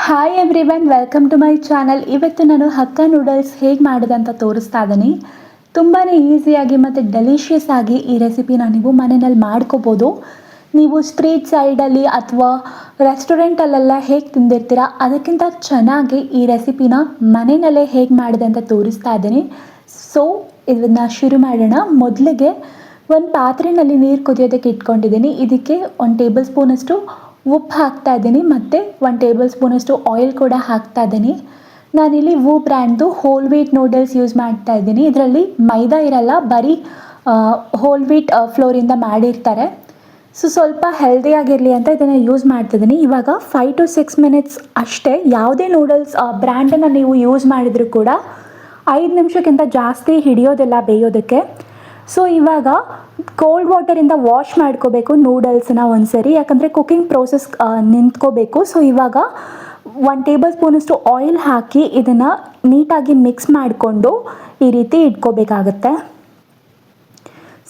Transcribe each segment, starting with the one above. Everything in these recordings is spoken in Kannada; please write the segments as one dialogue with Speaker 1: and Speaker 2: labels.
Speaker 1: Hi everyone, welcome to my channel. ಇವತ್ತು ನಾನು ಹಕ್ಕ ನೂಡಲ್ಸ್ ಹೇಗೆ ಮಾಡೋದಂತ ತೋರಿಸ್ತಾ ಇದ್ದೀನಿ. ತುಂಬಾ ಈಸಿಯಾಗಿ ಮತ್ತು ಡೆಲಿಷಿಯಸ್ ಆಗಿ ಈ ರೆಸಿಪಿನ ನೀವು ಮನೆಯಲ್ಲಿ ಮಾಡ್ಕೋಬೋದು. ನೀವು ಸ್ಟ್ರೀಟ್ ಸೈಡಲ್ಲಿ ಅಥವಾ ರೆಸ್ಟೋರೆಂಟಲ್ಲೆಲ್ಲ ಹೇಗೆ ತಿಂದಿರ್ತೀರ ಅದಕ್ಕಿಂತ ಚೆನ್ನಾಗಿ ಈ ರೆಸಿಪಿನ ಮನೆಯಲ್ಲೇ ಹೇಗೆ ಮಾಡಿದೆ ಅಂತ ತೋರಿಸ್ತಾ ಇದ್ದೀನಿ. ಸೊ ಇದನ್ನು ಶುರು ಮಾಡೋಣ. ಮೊದಲಿಗೆ ಒಂದು ಪಾತ್ರೆಯಲ್ಲಿ ನೀರು ಕುದಿಯೋದಕ್ಕೆ ಇಟ್ಕೊಂಡಿದ್ದೀನಿ. ಇದಕ್ಕೆ 1 ಟೇಬಲ್ ಸ್ಪೂನಷ್ಟು ಉಪ್ಪು ಹಾಕ್ತಾ ಇದ್ದೀನಿ ಮತ್ತು 1 ಟೇಬಲ್ ಸ್ಪೂನಷ್ಟು ಆಯಿಲ್ ಕೂಡ ಹಾಕ್ತಾ ಇದ್ದೀನಿ. ನಾನಿಲ್ಲಿ ವೂ ಬ್ರ್ಯಾಂಡ್ದು ಹೋಲ್ ವೀಟ್ ನೂಡಲ್ಸ್ ಯೂಸ್ ಮಾಡ್ತಾ ಇದ್ದೀನಿ. ಇದರಲ್ಲಿ ಮೈದಾ ಇರಲ್ಲ, ಬರೀ ಹೋಲ್ ವೀಟ್ ಫ್ಲೋರಿಂದ ಮಾಡಿರ್ತಾರೆ. ಸೊ ಸ್ವಲ್ಪ ಹೆಲ್ದಿಯಾಗಿರಲಿ ಅಂತ ಇದನ್ನು ಯೂಸ್ ಮಾಡ್ತಿದ್ದೀನಿ. ಇವಾಗ 5 to 6 ಮಿನಿಟ್ಸ್ ಅಷ್ಟೇ. ಯಾವುದೇ ನೂಡಲ್ಸ್ ಬ್ರ್ಯಾಂಡನ್ನು ನೀವು ಯೂಸ್ ಮಾಡಿದರೂ ಕೂಡ 5 ನಿಮಿಷಕ್ಕಿಂತ ಜಾಸ್ತಿ ಹಿಡಿಯೋದಿಲ್ಲ ಬೇಯೋದಕ್ಕೆ. ಸೊ ಇವಾಗ ಕೋಲ್ಡ್ ವಾಟರಿಂದ ವಾಶ್ ಮಾಡ್ಕೋಬೇಕು ನೂಡಲ್ಸ್ನ ಒಂದ್ಸರಿ, ಯಾಕಂದರೆ ಕುಕ್ಕಿಂಗ್ ಪ್ರೋಸೆಸ್ ನಿಂತ್ಕೋಬೇಕು. ಸೊ ಇವಾಗ 1 ಟೇಬಲ್ ಸ್ಪೂನಷ್ಟು ಆಯಿಲ್ ಹಾಕಿ ಇದನ್ನು ನೀಟಾಗಿ ಮಿಕ್ಸ್ ಮಾಡಿಕೊಂಡು ಈ ರೀತಿ ಇಟ್ಕೋಬೇಕಾಗತ್ತೆ.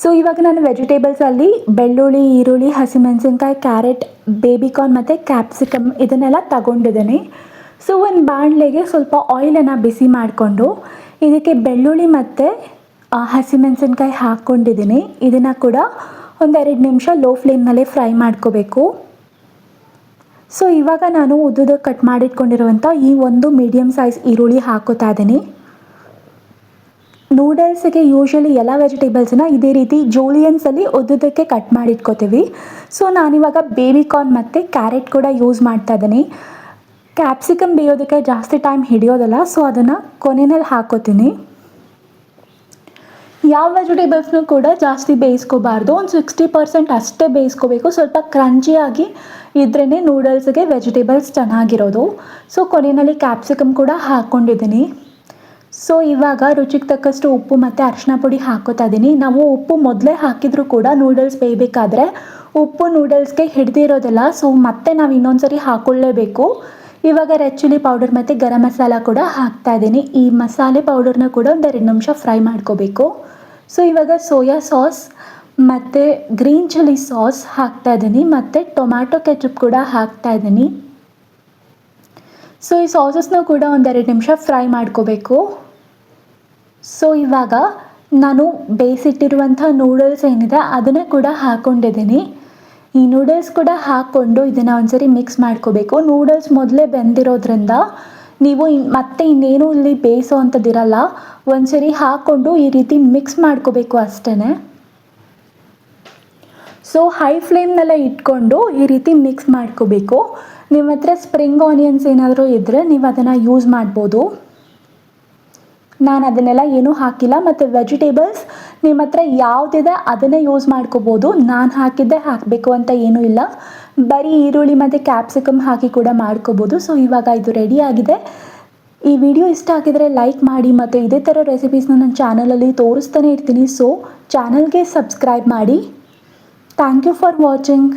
Speaker 1: ಸೊ ಇವಾಗ ನಾನು ವೆಜಿಟೇಬಲ್ಸಲ್ಲಿ ಬೆಳ್ಳುಳ್ಳಿ, ಈರುಳ್ಳಿ, ಹಸಿಮೆಣಸಿನ್ಕಾಯಿ, ಕ್ಯಾರೆಟ್, ಬೇಬಿಕಾರ್ನ್ ಮತ್ತು ಕ್ಯಾಪ್ಸಿಕಮ್ ಇದನ್ನೆಲ್ಲ ತಗೊಂಡಿದ್ದೀನಿ. ಸೊ ಒಂದು ಬಾಣಲೆಗೆ ಸ್ವಲ್ಪ ಆಯಿಲನ್ನು ಬಿಸಿ ಮಾಡಿಕೊಂಡು ಇದಕ್ಕೆ ಬೆಳ್ಳುಳ್ಳಿ ಮತ್ತು ಹಸಿಮೆಣಸಿನ್ಕಾಯಿ ಹಾಕ್ಕೊಂಡಿದ್ದೀನಿ. ಇದನ್ನು ಕೂಡ 1-2 ನಿಮಿಷ ಲೋ ಫ್ಲೇಮ್ನಲ್ಲೇ ಫ್ರೈ ಮಾಡ್ಕೋಬೇಕು. ಸೊ ಇವಾಗ ನಾನು ಉದ್ದುದಕ್ಕೆ ಕಟ್ ಮಾಡಿಟ್ಕೊಂಡಿರುವಂಥ ಈ ಒಂದು ಮೀಡಿಯಮ್ ಸೈಜ್ ಈರುಳ್ಳಿ ಹಾಕೋತಾ ಇದ್ದೀನಿ. ನೂಡಲ್ಸಿಗೆ ಯೂಶ್ವಲಿ ಎಲ್ಲ ವೆಜಿಟೇಬಲ್ಸನ್ನ ಇದೇ ರೀತಿ ಜೂಲಿಯನ್ಸಲ್ಲಿ ಉದ್ದುದಕ್ಕೆ ಕಟ್ ಮಾಡಿಟ್ಕೋತೀವಿ. ಸೊ ನಾನಿವಾಗ ಬೇಬಿಕಾರ್ನ್ ಮತ್ತು ಕ್ಯಾರೆಟ್ ಕೂಡ ಯೂಸ್ ಮಾಡ್ತಾ ಇದ್ದೀನಿ. ಕ್ಯಾಪ್ಸಿಕಮ್ ಬೇಯೋದಕ್ಕೆ ಜಾಸ್ತಿ ಟೈಮ್ ಹಿಡಿಯೋದಿಲ್ಲ, ಸೊ ಅದನ್ನು ಕೊನೆಯಲ್ಲಿ ಹಾಕೋತೀನಿ. ಯಾವ ವೆಜಿಟೇಬಲ್ಸ್ನೂ ಕೂಡ ಜಾಸ್ತಿ ಬೇಯಿಸ್ಕೋಬಾರ್ದು, ಒಂದು 60% ಅಷ್ಟೇ ಬೇಯಿಸ್ಕೋಬೇಕು. ಸ್ವಲ್ಪ ಕ್ರಂಚಿಯಾಗಿ ಇದ್ರೇ ನೂಡಲ್ಸ್ಗೆ ವೆಜಿಟೇಬಲ್ಸ್ ಚೆನ್ನಾಗಿರೋದು. ಸೊ ಕೊನೆಯಲ್ಲಿ ಕ್ಯಾಪ್ಸಿಕಮ್ ಕೂಡ ಹಾಕ್ಕೊಂಡಿದ್ದೀನಿ. ಸೊ ಇವಾಗ ರುಚಿಗೆ ತಕ್ಕಷ್ಟು ಉಪ್ಪು ಮತ್ತು ಅರಿಶಿನ ಪುಡಿ ಹಾಕೋತಾ ಇದ್ದೀನಿ. ನಾವು ಉಪ್ಪು ಮೊದಲೇ ಹಾಕಿದರೂ ಕೂಡ ನೂಡಲ್ಸ್ ಬೇಯಬೇಕಾದ್ರೆ ಉಪ್ಪು ನೂಡಲ್ಸ್ಗೆ ಹಿಡ್ದಿರೋದಿಲ್ಲ. ಸೊ ಮತ್ತೆ ನಾವು ಇನ್ನೊಂದ್ಸರಿ ಹಾಕ್ಕೊಳ್ಳೇಬೇಕು. ಇವಾಗ ರೆಡ್ ಚಿಲ್ಲಿ ಪೌಡರ್ ಮತ್ತು ಗರಂ ಮಸಾಲ ಕೂಡ ಹಾಕ್ತಾ ಇದ್ದೀನಿ. ಈ ಮಸಾಲೆ ಪೌಡರ್ನ ಕೂಡ 1-2 ನಿಮಿಷ ಫ್ರೈ ಮಾಡ್ಕೋಬೇಕು. ಸೊ ಇವಾಗ ಸೋಯಾ ಸಾಸ್ ಮತ್ತು ಗ್ರೀನ್ ಚಿಲ್ಲಿ ಸಾಸ್ ಹಾಕ್ತಾ ಇದ್ದೀನಿ ಮತ್ತು ಟೊಮ್ಯಾಟೊ ಕೆಚಪ್ ಕೂಡ ಹಾಕ್ತಾ ಇದ್ದೀನಿ. ಸೊ ಈ ಸಾಸಸ್ನ ಕೂಡ 1-2 ನಿಮಿಷ ಫ್ರೈ ಮಾಡ್ಕೋಬೇಕು. ಸೊ ಇವಾಗ ನಾನು ಬೇಯಿಸಿಟ್ಟಿರುವಂಥ ನೂಡಲ್ಸ್ ಏನಿದೆ ಅದನ್ನು ಕೂಡ ಹಾಕ್ಕೊಂಡಿದ್ದೀನಿ. ಈ ನೂಡಲ್ಸ್ ಕೂಡ ಹಾಕ್ಕೊಂಡು ಇದನ್ನು ಒಂದ್ಸರಿ ಮಿಕ್ಸ್ ಮಾಡ್ಕೋಬೇಕು. ನೂಡಲ್ಸ್ ಮೊದಲೇ ಬೆಂದಿರೋದ್ರಿಂದ ನೀವು ಮತ್ತೆ ಇನ್ನೇನು ಇಲ್ಲಿ ಬೇಯಿಸೋ ಅಂಥದ್ದಿರಲ್ಲ. ಒಂದ್ಸರಿ ಹಾಕ್ಕೊಂಡು ಈ ರೀತಿ ಮಿಕ್ಸ್ ಮಾಡ್ಕೋಬೇಕು ಅಷ್ಟೇ. ಸೊ ಹೈ ಫ್ಲೇಮ್ನಲ್ಲೇ ಇಟ್ಕೊಂಡು ಈ ರೀತಿ ಮಿಕ್ಸ್ ಮಾಡ್ಕೋಬೇಕು. ನಿಮ್ಮ ಹತ್ರ ಸ್ಪ್ರಿಂಗ್ ಆನಿಯನ್ಸ್ ಏನಾದರೂ ಇದ್ದರೆ ನೀವು ಅದನ್ನು ಯೂಸ್ ಮಾಡ್ಬೋದು. ನಾನು ಅದನ್ನೆಲ್ಲ ಏನೂ ಹಾಕಿಲ್ಲ. ಮತ್ತು ವೆಜಿಟೇಬಲ್ಸ್ ನಿಮ್ಮ ಹತ್ರ ಯಾವುದಿದೆ ಅದನ್ನೇ ಯೂಸ್ ಮಾಡ್ಕೋಬೋದು. ನಾನು ಹಾಕಿದ್ದೆ ಹಾಕಬೇಕು ಅಂತ ಏನೂ ಇಲ್ಲ. ಬರೀ ಈರುಳ್ಳಿ ಮತ್ತು ಕ್ಯಾಪ್ಸಿಕಮ್ ಹಾಕಿ ಕೂಡ ಮಾಡ್ಕೋಬೋದು. ಸೊ ಇವಾಗ ಇದು ರೆಡಿ ಆಗಿದೆ. ಈ ವಿಡಿಯೋ ಇಷ್ಟ ಆಗಿದರೆ ಲೈಕ್ ಮಾಡಿ ಮತ್ತು ಇದೇ ಥರ ರೆಸಿಪೀಸ್ನ ನನ್ನ ಚಾನಲಲ್ಲಿ ತೋರಿಸ್ತಾನೆ ಇರ್ತೀನಿ. ಸೊ ಚಾನಲ್ಗೆ ಸಬ್ಸ್ಕ್ರೈಬ್ ಮಾಡಿ. Thank you for watching.